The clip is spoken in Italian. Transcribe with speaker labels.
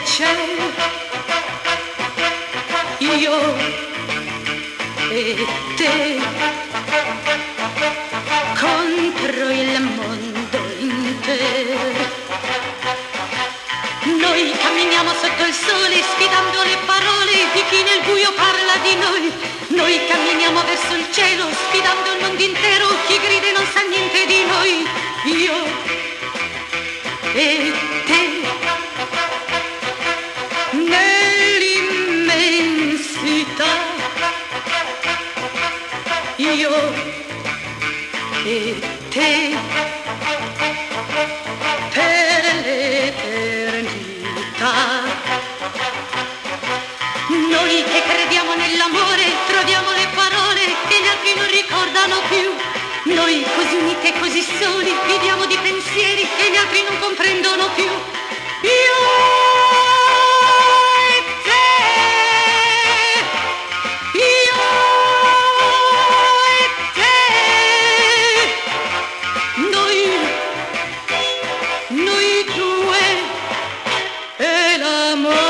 Speaker 1: c'è io e te contro il mondo intero. Noi camminiamo sotto il sole sfidando le parole di chi nel buio parla di noi. Noi camminiamo verso il cielo sfidando il mondo intero, chi grida e non sa niente di noi. Io e te nell'immensità. Io e te per l'eternità. Noi che crediamo nell'amore troviamo le parole che gli altri non ricordano più. Noi così uniti e così soli viviamo di pensieri che gli altri non comprendono più. Io e te, io e te, noi due e l'amore.